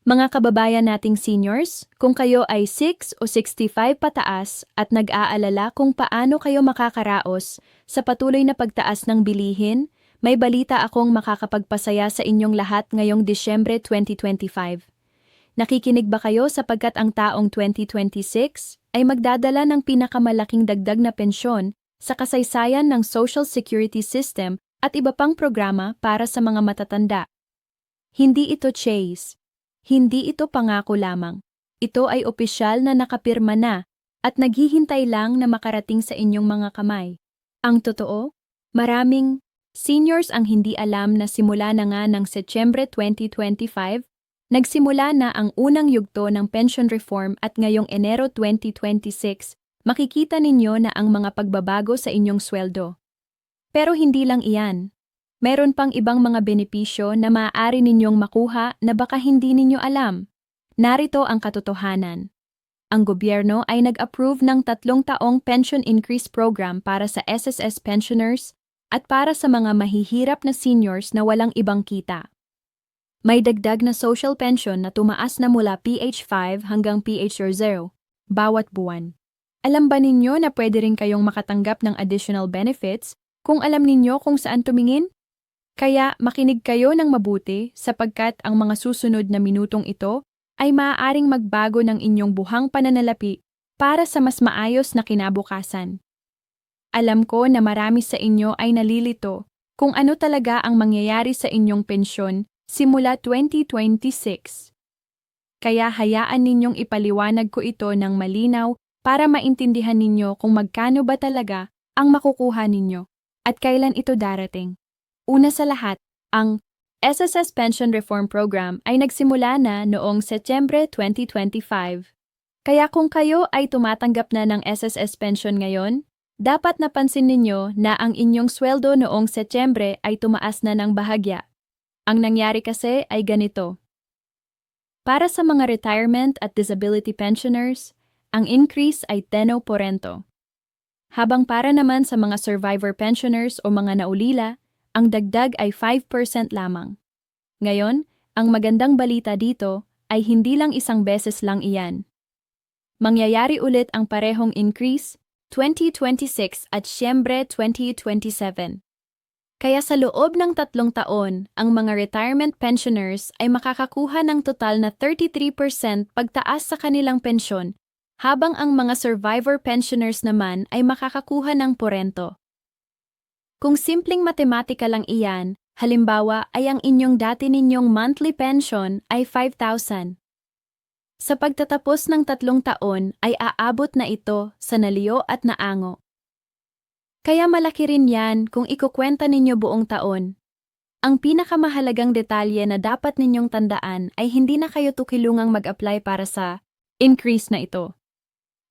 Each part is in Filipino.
Mga kababayan nating seniors, kung kayo ay 6 o 65 pataas at nag-aalala kung paano kayo makakaraos sa patuloy na pagtaas ng bilihin, may balita akong makakapagpasaya sa inyong lahat ngayong Disyembre 2025. Nakikinig ba kayo sapagkat ang taong 2026 ay magdadala ng pinakamalaking dagdag na pensyon sa kasaysayan ng Social Security System at iba pang programa para sa mga matatanda. Hindi ito chase. Hindi ito pangako lamang. Ito ay opisyal na nakapirma na at naghihintay lang na makarating sa inyong mga kamay. Ang totoo, maraming seniors ang hindi alam na simula na nga ng Setyembre 2025, nagsimula na ang unang yugto ng pension reform at ngayong Enero 2026, makikita ninyo na ang mga pagbabago sa inyong sweldo. Pero hindi lang iyan. Meron pang ibang mga benepisyo na maaari ninyong makuha na baka hindi ninyo alam. Narito ang katotohanan. Ang gobyerno ay nag-approve ng 3 taong pension increase program para sa SSS pensioners at para sa mga mahihirap na seniors na walang ibang kita. May dagdag na social pension na tumaas na mula PH5 hanggang PH0 bawat buwan. Alam ba ninyo na pwede rin kayong makatanggap ng additional benefits kung alam ninyo kung saan tumingin? Kaya makinig kayo ng mabuti sapagkat ang mga susunod na minutong ito ay maaaring magbago ng inyong buhang pananalapi para sa mas maayos na kinabukasan. Alam ko na marami sa inyo ay nalilito kung ano talaga ang mangyayari sa inyong pensyon simula 2026. Kaya hayaan ninyong ipaliwanag ko ito ng malinaw para maintindihan ninyo kung magkano ba talaga ang makukuha ninyo at kailan ito darating. Una sa lahat, ang SSS Pension Reform Program ay nagsimula na noong Setyembre 2025. Kaya kung kayo ay tumatanggap na ng SSS pension ngayon, dapat napansin ninyo na ang inyong sweldo noong Setyembre ay tumaas na ng bahagya. Ang nangyari kasi ay ganito. Para sa mga retirement at disability pensioners, ang increase ay 10%. Habang para naman sa mga survivor pensioners o mga naulila, ang dagdag ay 5% lamang. Ngayon, ang magandang balita dito ay hindi lang isang beses lang iyan. Mangyayari ulit ang parehong increase 2026 at Siyembre 2027. Kaya sa loob ng 3 taon, ang mga retirement pensioners ay makakakuha ng total na 33% pagtaas sa kanilang pensyon, habang ang mga survivor pensioners naman ay makakakuha ng 4%. Kung simpleng matematika lang iyan, halimbawa ay ang inyong dati ninyong monthly pension ay 5,000. Sa pagtatapos ng 3 taon ay aabot na ito sa naliyo at naango. Kaya malaki rin yan kung ikukwenta ninyo buong taon. Ang pinakamahalagang detalye na dapat ninyong tandaan ay hindi na kayo tukilungang mag-apply para sa increase na ito.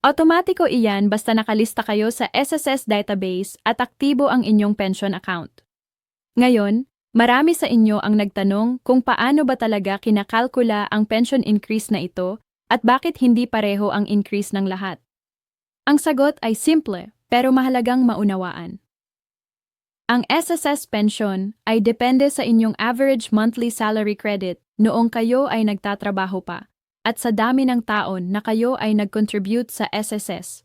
Automatiko iyan basta nakalista kayo sa SSS database at aktibo ang inyong pension account. Ngayon, marami sa inyo ang nagtanong kung paano ba talaga kinakalkula ang pension increase na ito at bakit hindi pareho ang increase ng lahat. Ang sagot ay simple pero mahalagang maunawaan. Ang SSS pension ay depende sa inyong average monthly salary credit noong kayo ay nagtatrabaho pa, at sa dami ng taon na kayo ay nag-contribute sa SSS.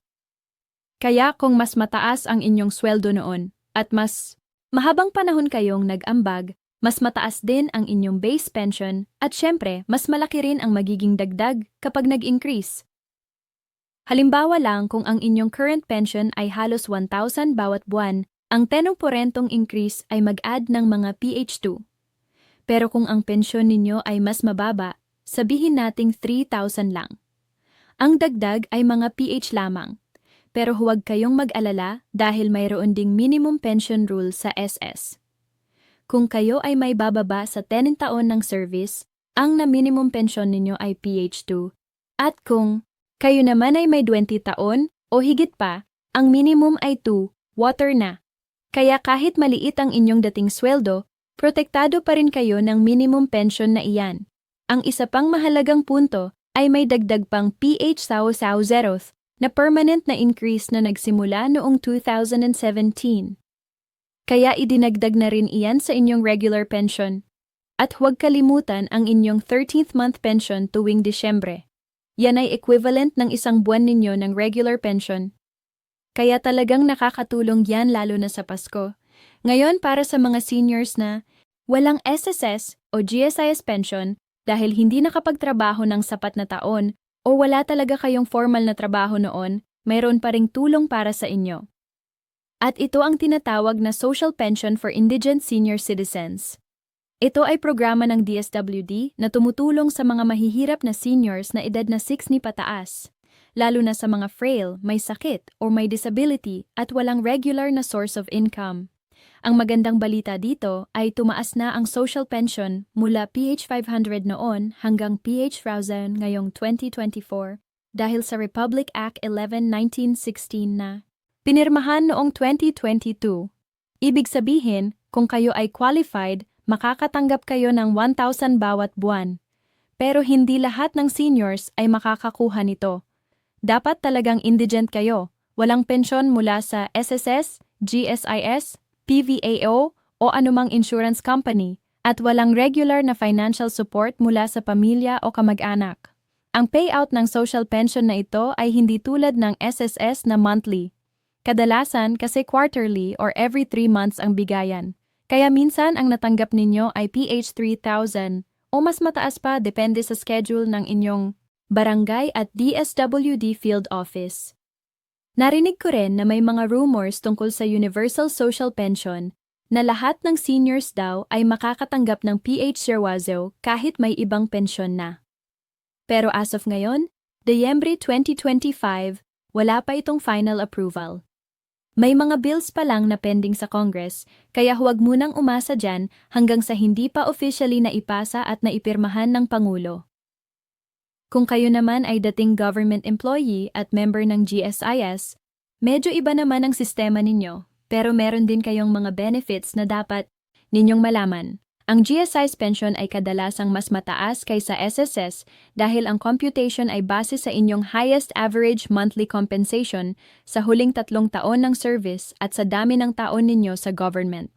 Kaya kung mas mataas ang inyong sweldo noon at mas mahabang panahon kayong nag-ambag, mas mataas din ang inyong base pension at syempre mas malaki rin ang magiging dagdag kapag nag-increase. Halimbawa lang kung ang inyong current pension ay halos 1,000 bawat buwan, ang 10% increase ay mag-add ng mga PH2. Pero kung ang pensyon ninyo ay mas mababa, sabihin nating 3,000 lang. Ang dagdag ay mga PH lamang. Pero huwag kayong mag-alala dahil mayroon ding minimum pension rule sa SS. Kung kayo ay may bababa sa 10 taon ng service, ang na minimum pension ninyo ay PH2. At kung kayo naman ay may 20 taon o higit pa, ang minimum ay 2, water na. Kaya kahit maliit ang inyong dating sweldo, protektado pa rin kayo ng minimum pension na iyan. Ang isa pang mahalagang punto ay may dagdag pang PH Sao Zeroth na permanent na increase na nagsimula noong 2017. Kaya idinagdag na rin iyan sa inyong regular pension. At huwag kalimutan ang inyong 13th month pension tuwing Disyembre. Yan ay equivalent ng isang buwan ninyo ng regular pension. Kaya talagang nakakatulong yan lalo na sa Pasko. Ngayon para sa mga seniors na walang SSS o GSIS pension dahil hindi nakapagtrabaho ng sapat na taon o wala talaga kayong formal na trabaho noon, mayroon pa ring tulong para sa inyo. At ito ang tinatawag na Social Pension for Indigent Senior Citizens. Ito ay programa ng DSWD na tumutulong sa mga mahihirap na seniors na edad na 60 pataas, lalo na sa mga frail, may sakit o may disability at walang regular na source of income. Ang magandang balita dito ay tumaas na ang social pension mula PH 500 noon hanggang PH 1000 ngayong 2024 dahil sa Republic Act 11-1916 na pinirmahan noong 2022. Ibig sabihin, kung kayo ay qualified, makakatanggap kayo ng 1,000 bawat buwan. Pero hindi lahat ng seniors ay makakakuha nito. Dapat talagang indigent kayo, walang pensyon mula sa SSS, GSIS, PVAO o anumang insurance company, at walang regular na financial support mula sa pamilya o kamag-anak. Ang payout ng social pension na ito ay hindi tulad ng SSS na monthly. Kadalasan kasi quarterly or every 3 months ang bigayan. Kaya minsan ang natanggap ninyo ay PH 3,000 o mas mataas pa depende sa schedule ng inyong barangay at DSWD field office. Narinig ko rin na may mga rumors tungkol sa Universal Social Pension na lahat ng seniors daw ay makakatanggap ng PH Serwazo kahit may ibang pensyon na. Pero as of ngayon, Disyembre 2025, wala pa itong final approval. May mga bills pa lang na pending sa Congress, kaya huwag munang umasa dyan hanggang sa hindi pa officially na ipasa at naipirmahan ng Pangulo. Kung kayo naman ay dating government employee at member ng GSIS, medyo iba naman ang sistema ninyo, pero meron din kayong mga benefits na dapat ninyong malaman. Ang GSIS pension ay kadalasang mas mataas kaysa SSS dahil ang computation ay base sa inyong highest average monthly compensation sa huling 3 taon ng service at sa dami ng taon ninyo sa government.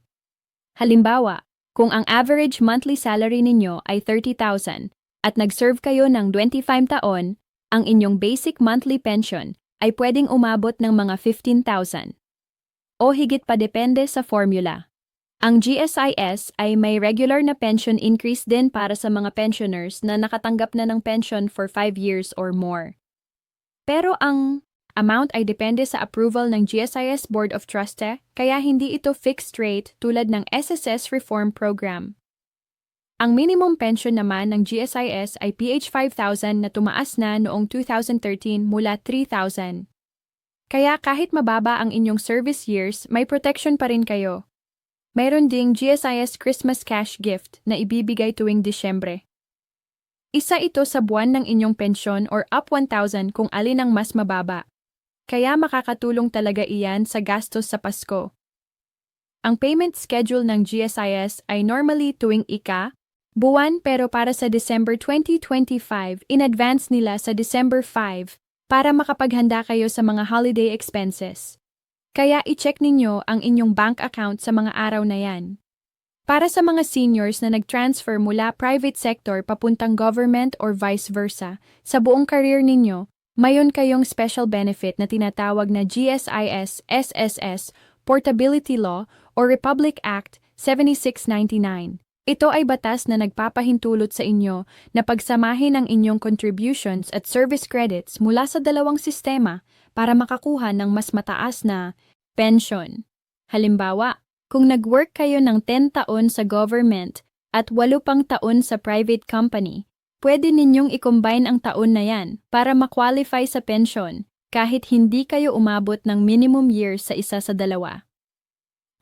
Halimbawa, kung ang average monthly salary ninyo ay 30,000 at nag-serve kayo ng 25 taon, ang inyong basic monthly pension ay pwedeng umabot ng mga 15,000. O higit pa depende sa formula. Ang GSIS ay may regular na pension increase din para sa mga pensioners na nakatanggap na ng pension for 5 years or more. Pero ang amount ay depende sa approval ng GSIS Board of Trustees, kaya hindi ito fixed rate tulad ng SSS Reform Program. Ang minimum pension naman ng GSIS ay PH 5,000 na tumaas na noong 2013 mula 3,000. Kaya kahit mababa ang inyong service years, may protection pa rin kayo. Mayroon ding GSIS Christmas Cash Gift na ibibigay tuwing Disyembre. Isa ito sa buwan ng inyong pensyon or up 1,000 kung alin ang mas mababa. Kaya makakatulong talaga iyan sa gastos sa Pasko. Ang payment schedule ng GSIS ay normally tuwing buwan pero para sa December 2025, in advance nila sa December 5 para makapaghanda kayo sa mga holiday expenses. Kaya i-check ninyo ang inyong bank account sa mga araw na yan. Para sa mga seniors na nag-transfer mula private sector papuntang government or vice versa, sa buong career ninyo, mayon kayong special benefit na tinatawag na GSIS, SSS, Portability Law or Republic Act 7699. Ito ay batas na nagpapahintulot sa inyo na pagsamahin ang inyong contributions at service credits mula sa dalawang sistema para makakuha ng mas mataas na pension. Halimbawa, kung nag-work kayo ng 10 taon sa government at 8 pang taon sa private company, pwede ninyong i-combine ang taon na yan para ma-qualify sa pension kahit hindi kayo umabot ng minimum years sa isa sa dalawa.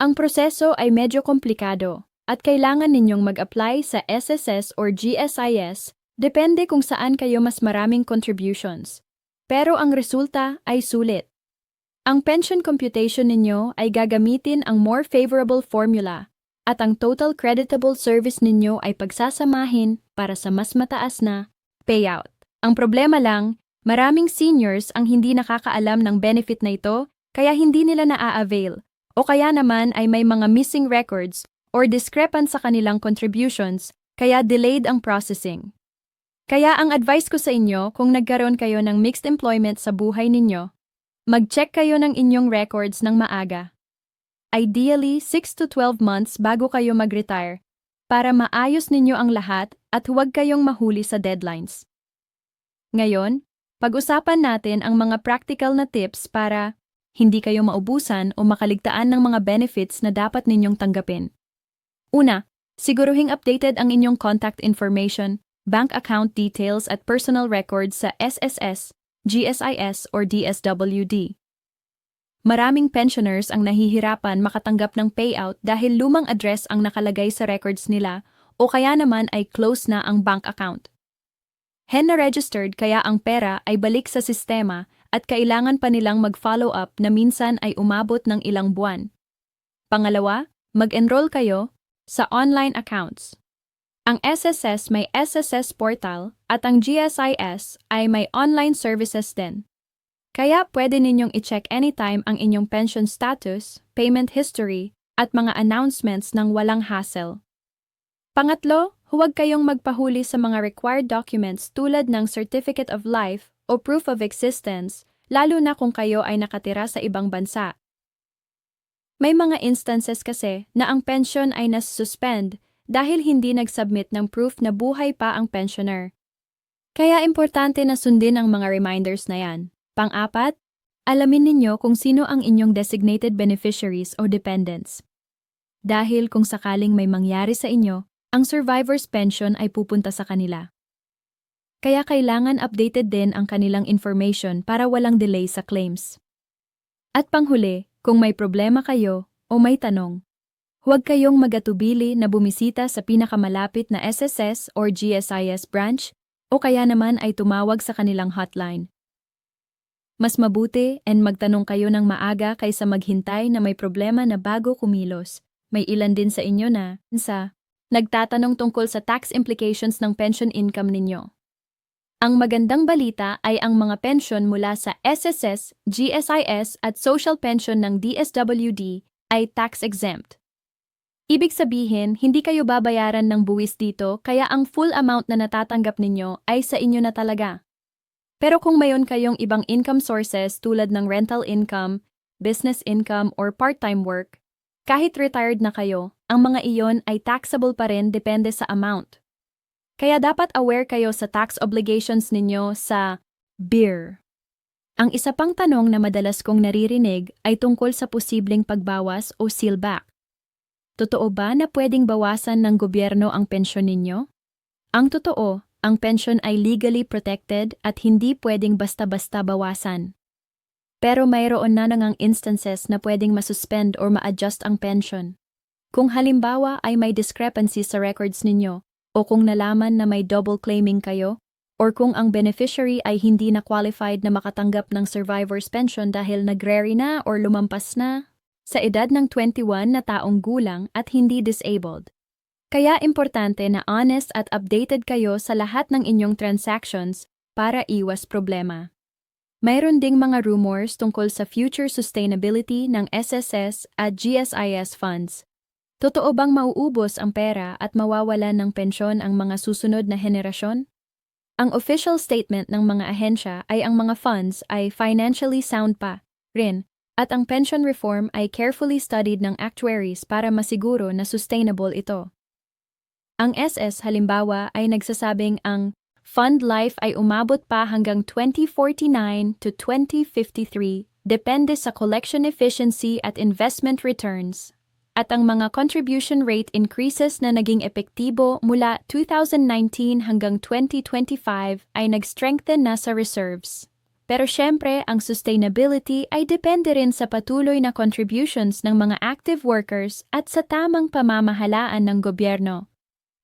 Ang proseso ay medyo komplikado at kailangan ninyong mag-apply sa SSS or GSIS depende kung saan kayo mas maraming contributions. Pero ang resulta ay sulit. Ang pension computation ninyo ay gagamitin ang more favorable formula at ang total creditable service ninyo ay pagsasamahin para sa mas mataas na payout. Ang problema lang, maraming seniors ang hindi nakakaalam ng benefit na ito kaya hindi nila na-avail o kaya naman ay may mga missing records or discrepant sa kanilang contributions kaya delayed ang processing. Kaya ang advice ko sa inyo kung nagkaroon kayo ng mixed employment sa buhay ninyo, mag-check kayo ng inyong records ng maaga. Ideally, 6 to 12 months bago kayo mag-retire para maayos ninyo ang lahat at huwag kayong mahuli sa deadlines. Ngayon, pag-usapan natin ang mga practical na tips para hindi kayo maubusan o makaligtaan ng mga benefits na dapat ninyong tanggapin. Una, siguruhing updated ang inyong contact information, bank account details at personal records sa SSS, GSIS or DSWD. Maraming pensioners ang nahihirapan makatanggap ng payout dahil lumang address ang nakalagay sa records nila o kaya naman ay close na ang bank account. HENA-registered kaya ang pera ay balik sa sistema at kailangan pa nilang mag-follow up na minsan ay umabot ng ilang buwan. Pangalawa, mag-enroll kayo sa online accounts. Ang SSS may SSS portal at ang GSIS ay may online services din. Kaya pwede ninyong i-check anytime ang inyong pension status, payment history, at mga announcements ng walang hassle. Pangatlo, huwag kayong magpahuli sa mga required documents tulad ng Certificate of Life o Proof of Existence, lalo na kung kayo ay nakatira sa ibang bansa. May mga instances kasi na ang pension ay nas-suspend dahil hindi nag-submit ng proof na buhay pa ang pensioner. Kaya importante na sundin ang mga reminders na yan. Pang-apat, alamin ninyo kung sino ang inyong designated beneficiaries o dependents. Dahil kung sakaling may mangyari sa inyo, ang survivor's pension ay pupunta sa kanila. Kaya kailangan updated din ang kanilang information para walang delay sa claims. At panghuli, kung may problema kayo o may tanong, huwag kayong magatubili na bumisita sa pinakamalapit na SSS or GSIS branch o kaya naman ay tumawag sa kanilang hotline. Mas mabuti and magtanong kayo ng maaga kaysa maghintay na may problema na bago kumilos. May ilan din sa inyo na nagtatanong tungkol sa tax implications ng pension income ninyo. Ang magandang balita ay ang mga pension mula sa SSS, GSIS at social pension ng DSWD ay tax-exempt. Ibig sabihin, hindi kayo babayaran ng buwis dito kaya ang full amount na natatanggap ninyo ay sa inyo na talaga. Pero kung mayon kayong ibang income sources tulad ng rental income, business income, or part-time work, kahit retired na kayo, ang mga iyon ay taxable pa rin depende sa amount. Kaya dapat aware kayo sa tax obligations ninyo sa BIR. Ang isa pang tanong na madalas kong naririnig ay tungkol sa posibleng pagbawas o sealback. Totoo ba na pwedeng bawasan ng gobyerno ang pensyon ninyo? Ang totoo, ang pension ay legally protected at hindi pwedeng basta-basta bawasan. Pero mayroon na ngang instances na pwedeng masuspend or ma-adjust ang pension. Kung halimbawa ay may discrepancy sa records ninyo, o kung nalaman na may double claiming kayo, or kung ang beneficiary ay hindi na qualified na makatanggap ng survivor's pension dahil nag-reary na or lumampas na sa edad ng 21 na taong gulang at hindi disabled. Kaya importante na honest at updated kayo sa lahat ng inyong transactions para iwas problema. Mayroon ding mga rumors tungkol sa future sustainability ng SSS at GSIS funds. Totoo bang mauubos ang pera at mawawalan ng pensyon ang mga susunod na henerasyon? Ang official statement ng mga ahensya ay ang mga funds ay financially sound pa rin at ang pension reform ay carefully studied ng actuaries para masiguro na sustainable ito. Ang SS halimbawa ay nagsasabing ang fund life ay umabot pa hanggang 2049 to 2053 depende sa collection efficiency at investment returns. At ang mga contribution rate increases na naging epektibo mula 2019 hanggang 2025 ay nag-strengthen na sa reserves. Pero syempre, ang sustainability ay depende rin sa patuloy na contributions ng mga active workers at sa tamang pamamahalaan ng gobyerno.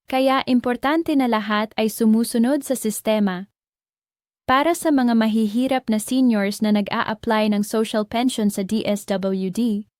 Kaya importante na lahat ay sumusunod sa sistema. Para sa mga mahihirap na seniors na nag-a-apply ng social pension sa DSWD,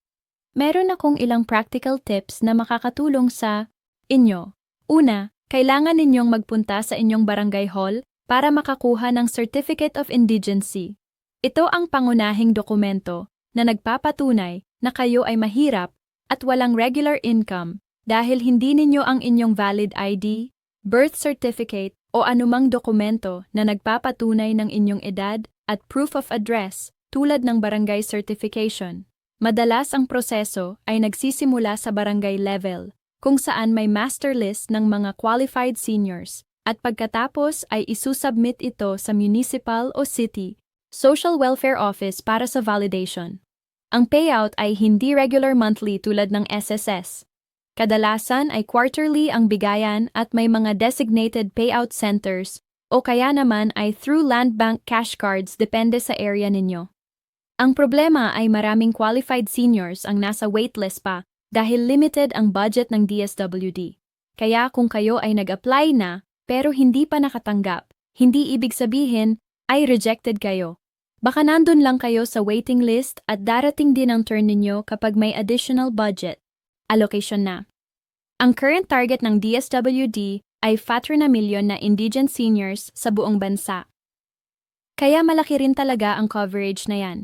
meron akong ilang practical tips na makakatulong sa inyo. Una, kailangan ninyong magpunta sa inyong barangay hall para makakuha ng Certificate of Indigency. Ito ang pangunahing dokumento na nagpapatunay na kayo ay mahirap at walang regular income dahil hindi ninyo ang inyong valid ID, birth certificate o anumang dokumento na nagpapatunay ng inyong edad at proof of address tulad ng barangay certification. Madalas ang proseso ay nagsisimula sa barangay level, kung saan may master list ng mga qualified seniors, at pagkatapos ay isusubmit ito sa municipal o city social welfare office para sa validation. Ang payout ay hindi regular monthly tulad ng SSS. Kadalasan ay quarterly ang bigayan at may mga designated payout centers o kaya naman ay through land bank cash cards depende sa area ninyo. Ang problema ay maraming qualified seniors ang nasa waitlist pa dahil limited ang budget ng DSWD. Kaya kung kayo ay nag-apply na pero hindi pa nakatanggap, hindi ibig sabihin ay rejected kayo. Baka nandun lang kayo sa waiting list at darating din ang turn ninyo kapag may additional budget allocation na. Ang current target ng DSWD ay 4 na milyon na indigent seniors sa buong bansa. Kaya malaki rin talaga ang coverage na yan.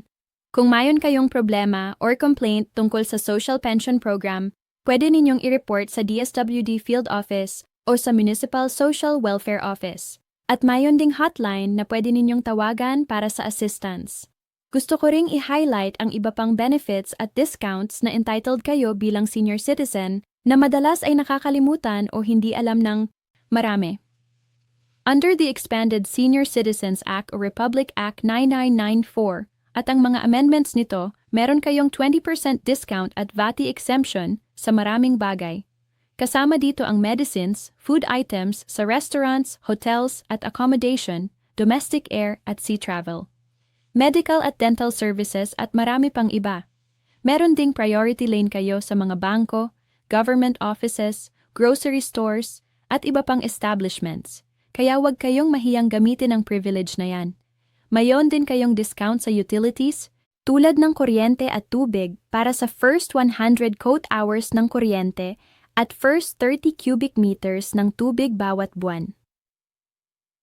Kung mayon kayong problema or complaint tungkol sa social pension program, pwede ninyong i-report sa DSWD Field Office o sa Municipal Social Welfare Office. At mayon ding hotline na pwede ninyong tawagan para sa assistance. Gusto ko ring i-highlight ang iba pang benefits at discounts na entitled kayo bilang senior citizen na madalas ay nakakalimutan o hindi alam ng marami. Under the Expanded Senior Citizens Act o Republic Act 9994 at ang mga amendments nito, meron kayong 20% discount at VAT exemption sa maraming bagay. Kasama dito ang medicines, food items sa restaurants, hotels at accommodation, domestic air at sea travel. Medical at dental services at marami pang iba. Meron ding priority lane kayo sa mga bangko, government offices, grocery stores, at iba pang establishments. Kaya huwag kayong mahiyang gamitin ang privilege na yan. Mayon din kayong discount sa utilities, tulad ng kuryente at tubig para sa first 100 coat hours ng kuryente at first 30 cubic meters ng tubig bawat buwan.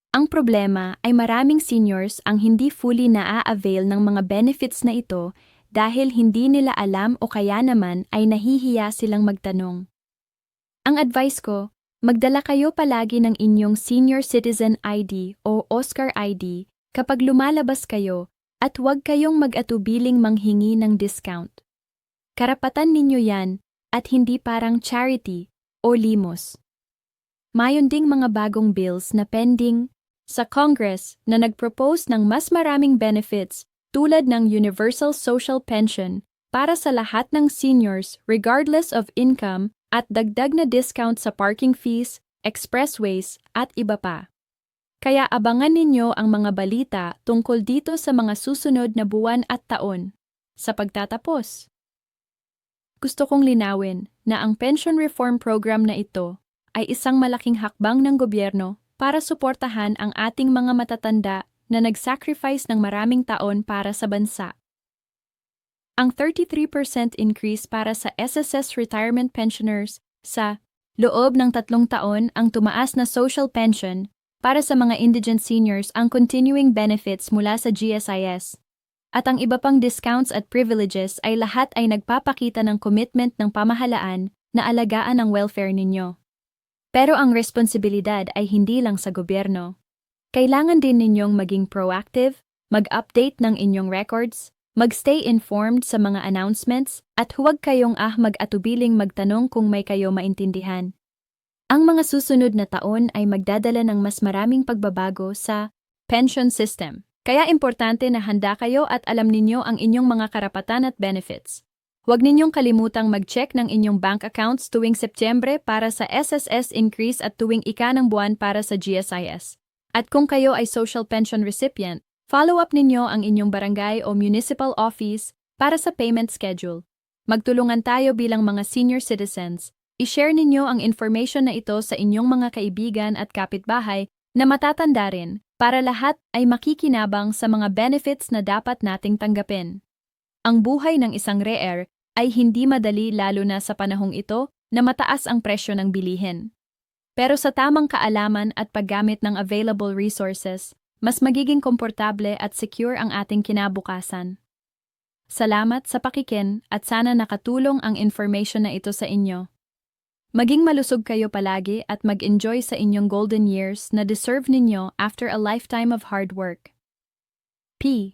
Ang problema ay maraming seniors ang hindi fully naa-avail ng mga benefits na ito dahil hindi nila alam o kaya naman ay nahihiya silang magtanong. Ang advice ko, magdala kayo palagi ng inyong Senior Citizen ID o Oscar ID kapag lumalabas kayo at huwag kayong mag-atubiling manghingi ng discount. Karapatan ninyo yan at hindi parang charity o limos. Mayon ding mga bagong bills na pending sa Congress na nag-propose ng mas maraming benefits tulad ng Universal Social Pension para sa lahat ng seniors regardless of income at dagdag na discount sa parking fees, expressways at iba pa. Kaya abangan ninyo ang mga balita tungkol dito sa mga susunod na buwan at taon. Sa pagtatapos, gusto kong linawin na ang pension reform program na ito ay isang malaking hakbang ng gobyerno para suportahan ang ating mga matatanda na nag-sacrifice ng maraming taon para sa bansa. Ang 33% increase para sa SSS retirement pensioners sa loob ng 3 taon ang tumaas na social pension para sa mga indigent seniors ang continuing benefits mula sa GSIS. At ang iba pang discounts at privileges ay lahat ay nagpapakita ng commitment ng pamahalaan na alagaan ang welfare ninyo. Pero ang responsibilidad ay hindi lang sa gobyerno. Kailangan din ninyong maging proactive, mag-update ng inyong records, mag-stay informed sa mga announcements, at huwag kayong mag-atubiling magtanong kung may kayo maintindihan. Ang mga susunod na taon ay magdadala ng mas maraming pagbabago sa pension system. Kaya importante na handa kayo at alam ninyo ang inyong mga karapatan at benefits. Huwag ninyong kalimutang mag-check ng inyong bank accounts tuwing Setyembre para sa SSS increase at tuwing ika ng buwan para sa GSIS. At kung kayo ay social pension recipient, follow up ninyo ang inyong barangay o municipal office para sa payment schedule. Magtulungan tayo bilang mga senior citizens. I-share ninyo ang information na ito sa inyong mga kaibigan at kapitbahay na matatanda rin para lahat ay makikinabang sa mga benefits na dapat nating tanggapin. Ang buhay ng isang re-heir ay hindi madali lalo na sa panahong ito na mataas ang presyo ng bilihin. Pero sa tamang kaalaman at paggamit ng available resources, mas magiging komportable at secure ang ating kinabukasan. Salamat sa pakikin at sana nakatulong ang information na ito sa inyo. Maging malusog kayo palagi at mag-enjoy sa inyong golden years na deserve ninyo after a lifetime of hard work. P.